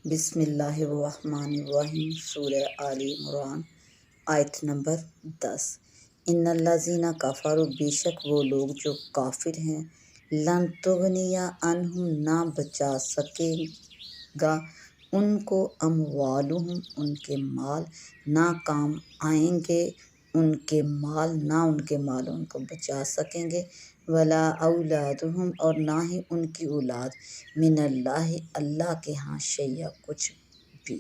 بسم اللہ الرحمن الرحیم۔ سورہ آل عمران آیت نمبر 10۔ ان الذین کفروا، بے شک وہ لوگ جو کافر ہیں، لن تغنیا عنہم، نہ بچا سکے گا ان کو، اموالہم، ان کے مال، نہ کام آئیں گے ان کے مال، نہ ان کے مال ان کو بچا سکیں گے، ولا اولادہم، اور نہ ہی ان کی اولاد، من اللہ، اللہ کے ہاں، شیئا، کچھ بھی۔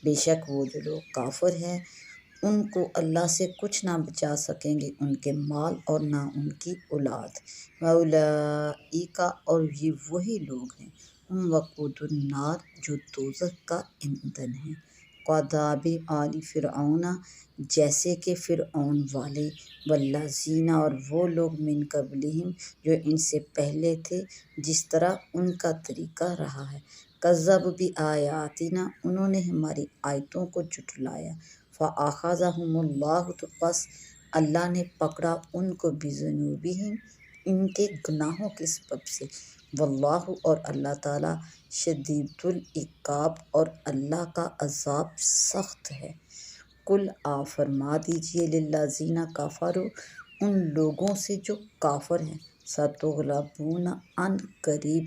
بے شک وہ جو لوگ کافر ہیں ان کو اللہ سے کچھ نہ بچا سکیں گے، ان کے مال اور نہ ان کی اولاد۔ وَأُولَئِکَ، اور یہ وہی لوگ ہیں، ہم وقود النار، جو دوزخ کا ایندھن ہیں، کداب آل فرعون، جیسے کہ فرعون والے، والذین، اور وہ لوگ، من قبلہم، جو ان سے پہلے تھے، جس طرح ان کا طریقہ رہا ہے، کذبوا بآیاتنا، انہوں نے ہماری آیتوں کو جھٹلایا، فأخذہم اللہ، تو پس اللہ نے پکڑا ان کو، بذنوبہم، ان کے گناہوں کے سبب سے، واللہ، اور اللہ تعالیٰ، شدید العقاب، اور اللہ کا عذاب سخت ہے۔ قل، آپ فرما دیجئے، للذین کفروا، ان لوگوں سے جو کافر ہیں، ستغلبون، عن قریب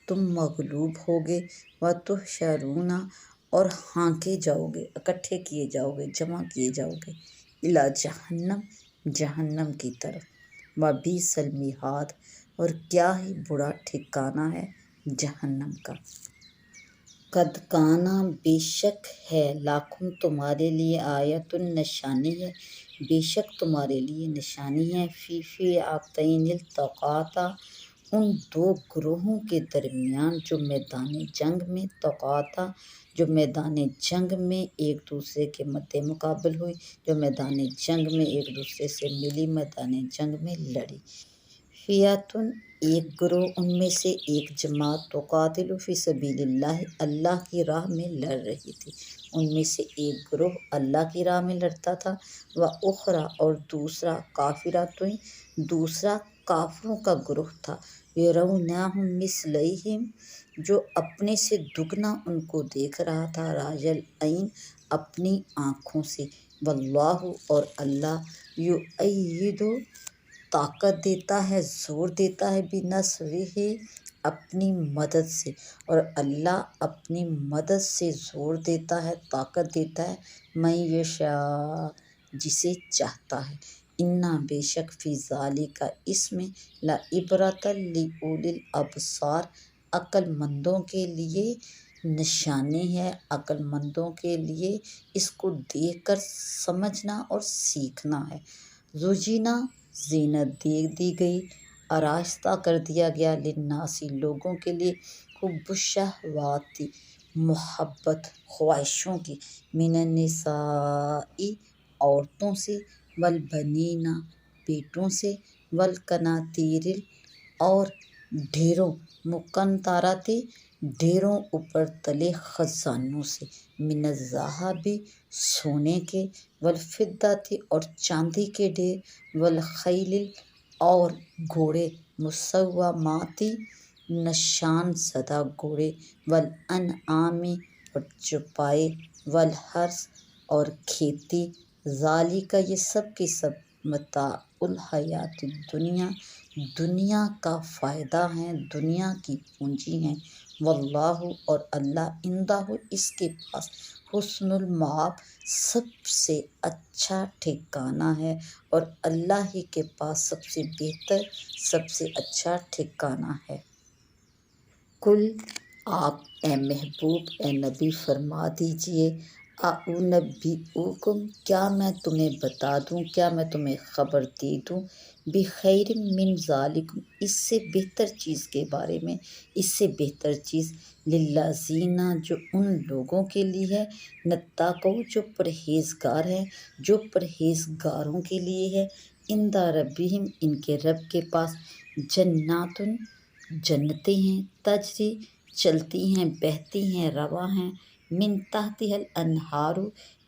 تم مغلوب ہوگے، وتحشرون، اور ہانکے جاؤ گے، اکٹھے کیے جاؤ گے، جمع کیے جاؤ گے، الی جہنم، جہنم کی طرف، وبئس المہاد، اور کیا ہی برا ٹھکانہ ہے جہنم کا۔ قد کان، بے شک ہے، لکم، تمہارے لیے، آیۃ، نشانی ہے، بے شک تمہارے لیے نشانی ہے، فی فئتین التقاطا، ان دو گروہوں کے درمیان جو میدان جنگ میں، تقاطا، جو میدان جنگ میں ایک دوسرے کے مد مقابل ہوئی، جو میدان جنگ میں ایک دوسرے سے ملی، میدان جنگ میں لڑی۔ فئتن، ایک گروہ، ان میں سے ایک جماعت، تقاتل فی سبیل اللہ، اللہ کی راہ میں لڑ رہی تھی، ان میں سے ایک گروہ اللہ کی راہ میں لڑتا تھا، وأخری، اور دوسرا، کافرۃ، دوسرا کافروں کا گروہ تھا، یرونہم مثلیہم، جو اپنے سے دگنا ان کو دیکھ رہا تھا، رأی العین، اپنی آنکھوں سے، واللہ، اور اللہ، یؤید، طاقت دیتا ہے، زور دیتا ہے، بنصرہ، اپنی مدد سے، اور اللہ اپنی مدد سے زور دیتا ہے، طاقت دیتا ہے، من یشاء، جسے چاہتا ہے۔ انا، بے شک، فی ذالک، اس میں، لعبرۃ لأولی الابصار، عقل مندوں کے لیے نشانی ہے، عقل مندوں کے لیے اس کو دیکھ کر سمجھنا اور سیکھنا ہے۔ زُیِّنَ، زینت دے دی گئی، آراستہ کر دیا گیا، للناس، لوگوں کے لیے، حب الشہوات، محبت، خواہشوں کی، من النساء، عورتوں سے، والبنین، بیٹوں سے، والقناطیر، اور ڈھیروں، مقنطرۃ، ڈھیروں اوپر تلے خزانوں سے، من الذھب، سونے کے، والفضۃ، اور چاندی کے ڈھیر، والخیل، اور گھوڑے، مسومۃ، نشان زدہ گھوڑے، والانعام، اور چوپائے، والحرث، اور کھیتی، ذالک، یہ سب کے سب، متاع الحیات الدنیا، دنیا کا فائدہ ہیں، دنیا کی پونجی ہیں، واللہ، اور اللہ، عندہ، اس کے پاس، حسن المآب، سب سے اچھا ٹھکانہ ہے، اور اللہ ہی کے پاس سب سے بہتر، سب سے اچھا ٹھکانہ ہے۔ قل، آپ اے محبوب، اے نبی، فرما دیجئے، اؤنبئکم، کیا میں تمہیں بتا دوں، کیا میں تمہیں خبر دے دوں، بخیر من ذالکم، اس سے بہتر چیز کے بارے میں، اس سے بہتر چیز، للذین، جو ان لوگوں کے لیے ہے، نتقوا، جو پرہیزگار ہیں، جو پرہیزگاروں کے لیے ہے، عند ربہم، ان کے رب کے پاس، جنات، جنتیں ہیں، تجری، چلتی ہیں، بہتی ہیں، رواں ہیں، من تحتہا الانہار،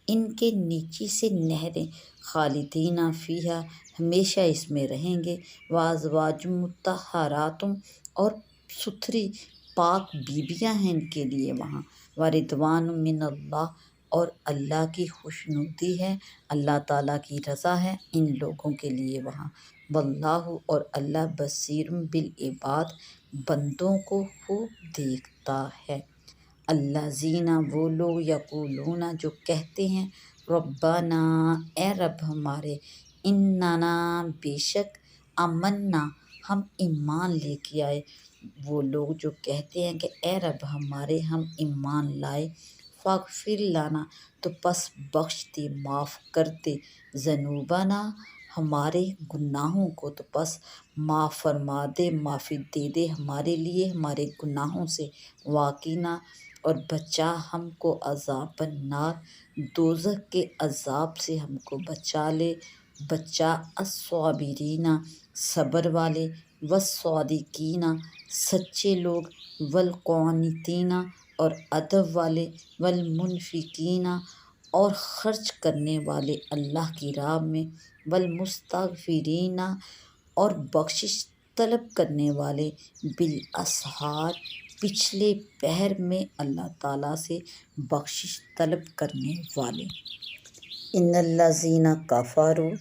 ان کے نیچے سے نہریں، خالدین فیہا، ہمیشہ اس میں رہیں گے، وازواج مطہرات، اور ستھری پاک بیویاں ہیں ان کے لیے وہاں، وردوان من اللہ، اور اللہ کی خوشنودی ہے، اللہ تعالیٰ کی رضا ہے ان لوگوں کے لیے وہاں۔ واللہ، اور اللہ بصیر بالعباد، بندوں کو خوب دیکھتا ہے۔ الذین، وہ لوگ، یقولون، جو کہتے ہیں، ربنا، اے رب ہمارے، اننا، بے شک، آمنا، ہم ایمان لے کے آئے۔ وہ لوگ جو کہتے ہیں کہ اے رب ہمارے، ہم ایمان لائے، فاغفر لنا، تو پس بخش دے، معاف کر دے، ذنوبنا، ہمارے گناہوں کو، تو پس معاف فرما دے، معافی دے دے ہمارے لیے ہمارے گناہوں سے، واقعنا، اور بچا ہم کو عذاب النار، دوزخ کے عذاب سے ہم کو بچا لے، بچا الصابرین، صبر والے، والصادقین، سچے لوگ، والقانتین، اور ادب والے، والمنفقین، اور خرچ کرنے والے اللہ کی راہ میں، والمستغفرین، اور بخشش طلب کرنے والے، بالاسحار، پچھلے پہر میں اللہ تعالیٰ سے بخشش طلب کرنے والے۔ ان الذین کفروا،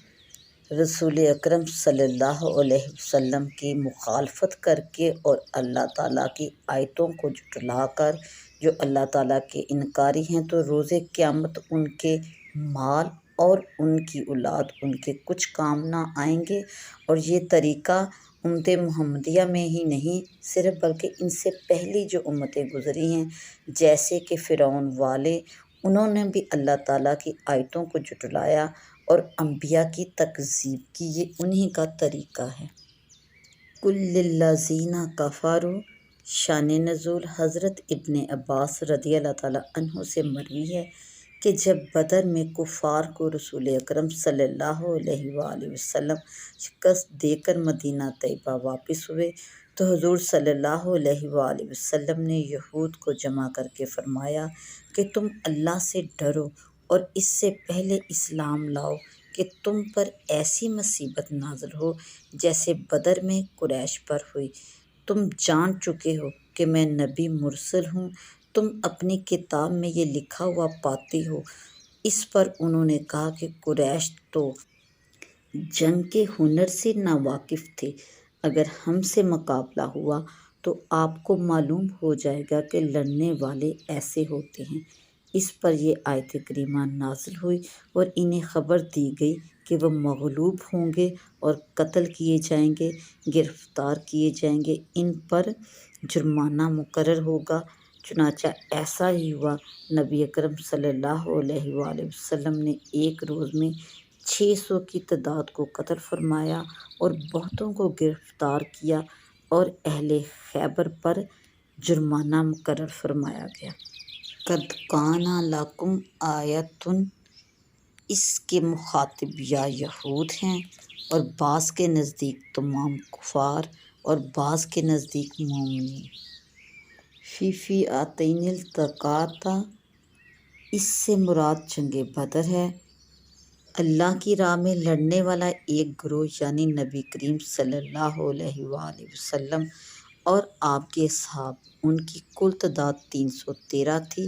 رسول اکرم صلی اللہ علیہ وسلم کی مخالفت کر کے اور اللہ تعالیٰ کی آیتوں کو جھٹلا کر، جو اللہ تعالیٰ کے انکاری ہیں، تو روز قیامت ان کے مال اور ان کی اولاد ان کے کچھ کام نہ آئیں گے۔ اور یہ طریقہ امت محمدیہ میں ہی نہیں صرف، بلکہ ان سے پہلی جو امتیں گزری ہیں، جیسے کہ فرعون والے، انہوں نے بھی اللہ تعالیٰ کی آیتوں کو جھٹلایا اور انبیاء کی تکذیب کی، یہ انہی کا طریقہ ہے۔ قل للذین کفروا، شان نزول حضرت ابن عباس رضی اللہ تعالیٰ عنہ سے مروی ہے کہ جب بدر میں کفار کو رسول اکرم صلی اللہ علیہ وآلہ وسلم شکست دے کر مدینہ طیبہ واپس ہوئے، تو حضور صلی اللہ علیہ وآلہ وسلم نے یہود کو جمع کر کے فرمایا کہ تم اللہ سے ڈرو اور اس سے پہلے اسلام لاؤ کہ تم پر ایسی مصیبت نازل ہو جیسے بدر میں قریش پر ہوئی۔ تم جان چکے ہو کہ میں نبی مرسل ہوں، تم اپنی کتاب میں یہ لکھا ہوا پاتے ہو۔ اس پر انہوں نے کہا کہ قریش تو جنگ کے ہنر سے ناواقف تھے، اگر ہم سے مقابلہ ہوا تو آپ کو معلوم ہو جائے گا کہ لڑنے والے ایسے ہوتے ہیں۔ اس پر یہ آیت کریمہ نازل ہوئی اور انہیں خبر دی گئی کہ وہ مغلوب ہوں گے اور قتل کیے جائیں گے، گرفتار کیے جائیں گے، ان پر جرمانہ مقرر ہوگا۔ چنانچہ ایسا ہی ہوا، نبی اکرم صلی اللہ علیہ وآلہ وسلم نے ایک روز میں 600 کی تعداد کو قتل فرمایا اور بہتوں کو گرفتار کیا، اور اہل خیبر پر جرمانہ مقرر فرمایا گیا۔ قد کان لکم آیۃ، اس کے مخاطب یا یہود ہیں، اور بعض کے نزدیک تمام کفار، اور بعض کے نزدیک مومنین۔ فی فئتین التقاطا، اس سے مراد جنگ بدر ہے۔ اللہ کی راہ میں لڑنے والا ایک گروہ، یعنی نبی کریم صلی اللہ علیہ وآلہ وسلم اور آپ کے اصحاب، ان کی کل تعداد 313 تھی،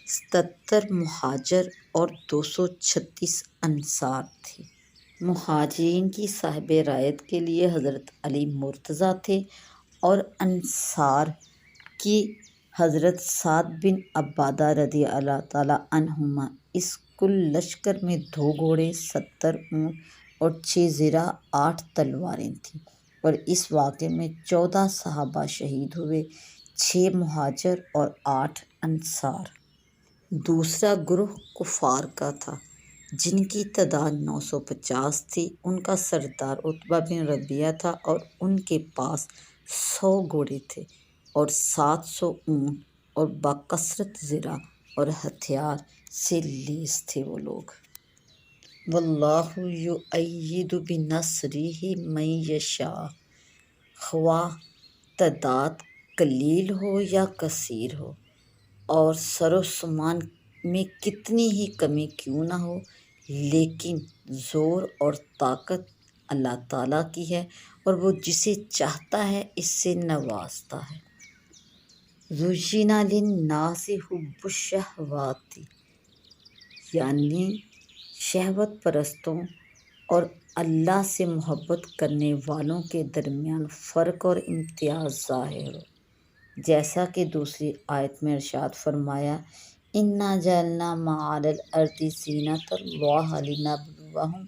77 مہاجر اور 236 انصار تھی۔ مہاجرین کی صاحب رایت کے لیے حضرت علی مرتضیٰ تھے، اور انصار کی حضرت سعد بن عبادہ رضی اللہ تعالیٰ عنہما۔ اس کل لشکر میں 2 گھوڑے، 70 اونٹ اور 6 زرہ، 8 تلواریں تھیں، اور اس واقعے میں 14 صحابہ شہید ہوئے، 6 مہاجر اور 8 انصار۔ دوسرا گروہ کفار کا تھا، جن کی تعداد 950 تھی، ان کا سردار عتبہ بن ربیعہ تھا، اور ان کے پاس 100 گھوڑے تھے اور 700 اونٹ، اور بکثرت زرہ اور ہتھیار سے لیس تھے وہ لوگ۔ واللہ یؤید بنصرہ من یشاء، خواہ تعداد قلیل ہو یا کثیر ہو، اور سر و سامان میں کتنی ہی کمی کیوں نہ ہو، لیکن زور اور طاقت اللہ تعالیٰ کی ہے، اور وہ جسے چاہتا ہے اس سے نوازتا ہے۔ زُيِّنَ لِلنَّاسِ حُبُّ الشَّهَوَاتِ، یعنی شہوت پرستوں اور اللہ سے محبت کرنے والوں کے درمیان فرق اور امتیاز ظاہر ہو، جیسا کہ دوسری آیت میں ارشاد فرمایا اِنَّا جَعَلْنَا مَا عَلَى الْأَرْضِ زِینَةً اللَّهَ لِنَبْلُوَهُمْ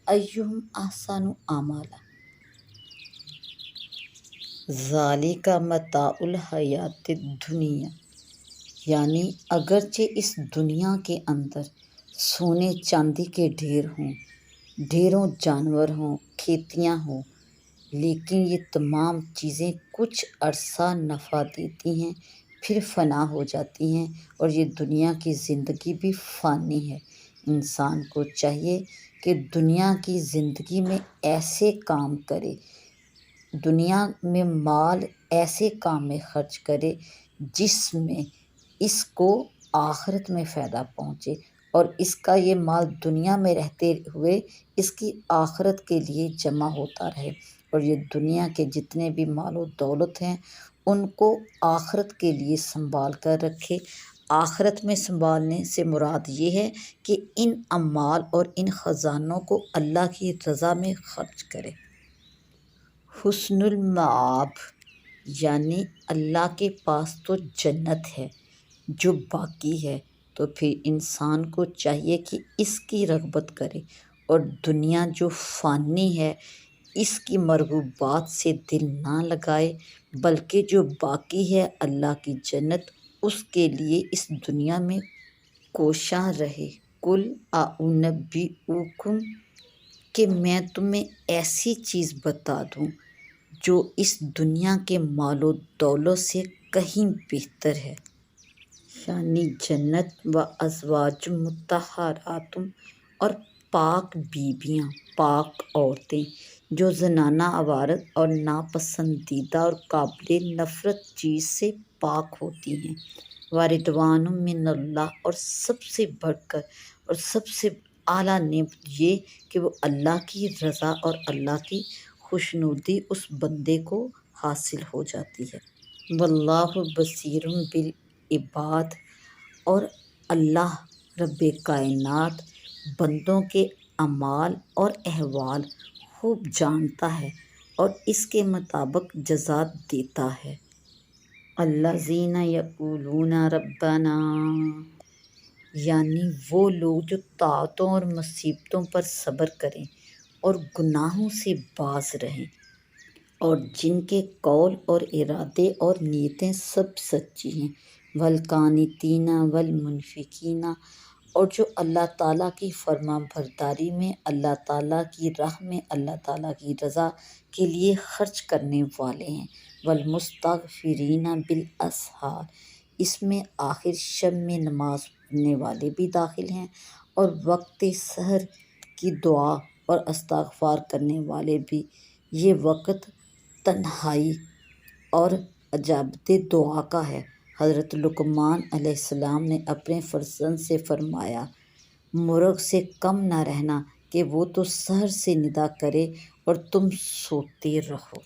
أَیُّهُمْ أَحْسَنُ عَمَلًا، ذَلِکَ مَتَاعُ الْحَیَاةِ الدُّنْیَا، یعنی اگرچہ اس دنیا کے اندر سونے چاندی کے ڈھیر ہوں، ڈھیروں جانور ہوں، کھیتیاں ہوں، لیکن یہ تمام چیزیں کچھ عرصہ نفع دیتی ہیں پھر فنا ہو جاتی ہیں، اور یہ دنیا کی زندگی بھی فانی ہے۔ انسان کو چاہیے کہ دنیا کی زندگی میں ایسے کام کرے، دنیا میں مال ایسے کام میں خرچ کرے جس میں اس کو آخرت میں فائدہ پہنچے، اور اس کا یہ مال دنیا میں رہتے ہوئے اس کی آخرت کے لیے جمع ہوتا رہے، اور یہ دنیا کے جتنے بھی مال و دولت ہیں ان کو آخرت کے لیے سنبھال کر رکھے۔ آخرت میں سنبھالنے سے مراد یہ ہے کہ ان اموال اور ان خزانوں کو اللہ کی رضا میں خرچ کرے۔ حسن المآب، یعنی اللہ کے پاس تو جنت ہے جو باقی ہے، تو پھر انسان کو چاہیے کہ اس کی رغبت کرے، اور دنیا جو فانی ہے اس کی مرغوبات سے دل نہ لگائے، بلکہ جو باقی ہے اللہ کی جنت، اس کے لیے اس دنیا میں کوشاں رہے۔ قُلْ أَنُبِّئُکُم، کہ میں تمہیں ایسی چیز بتا دوں جو اس دنیا کے مال و دولت سے کہیں بہتر ہے، یعنی جنت و ازواج مطہرات، اور پاک بیویاں، پاک عورتیں جو زنانہ عورت اور ناپسندیدہ اور قابل نفرت چیز سے پاک ہوتی ہیں، وَرِضْوَانٌ مِّنَ اللَّہِ، اور سب سے بڑھ کر اور سب سے اعلیٰ نعمت یہ کہ وہ اللہ کی رضا اور اللہ کی خوشنودی اس بندے کو حاصل ہو جاتی ہے۔ وَاللَّہُ بَصِیرٌ بِالْعِبَاد، اور اللہ رب کائنات بندوں کے اعمال اور احوال خوب جانتا ہے اور اس کے مطابق جزا دیتا ہے۔ الذین یقولون ربنا، یعنی وہ لوگ جو طاعتوں اور مصیبتوں پر صبر کریں اور گناہوں سے باز رہیں، اور جن کے قول اور ارادے اور نیتیں سب سچی ہیں، والقانتین والمنفقین، اور جو اللہ تعالیٰ کی فرما برداری میں، اللہ تعالیٰ کی راہ میں، اللہ تعالیٰ کی رضا کے لیے خرچ کرنے والے ہیں، والمستغفرین بالاسحار، اس میں آخر شب میں نماز پڑھنے والے بھی داخل ہیں، اور وقت سحر کی دعا اور استغفار کرنے والے بھی۔ یہ وقت تنہائی اور اجابت دعا کا ہے۔ حضرت لقمان علیہ السلام نے اپنے فرزند سے فرمایا، مرغ سے کم نہ رہنا کہ وہ تو سحر سے ندا کرے اور تم سوتے رہو۔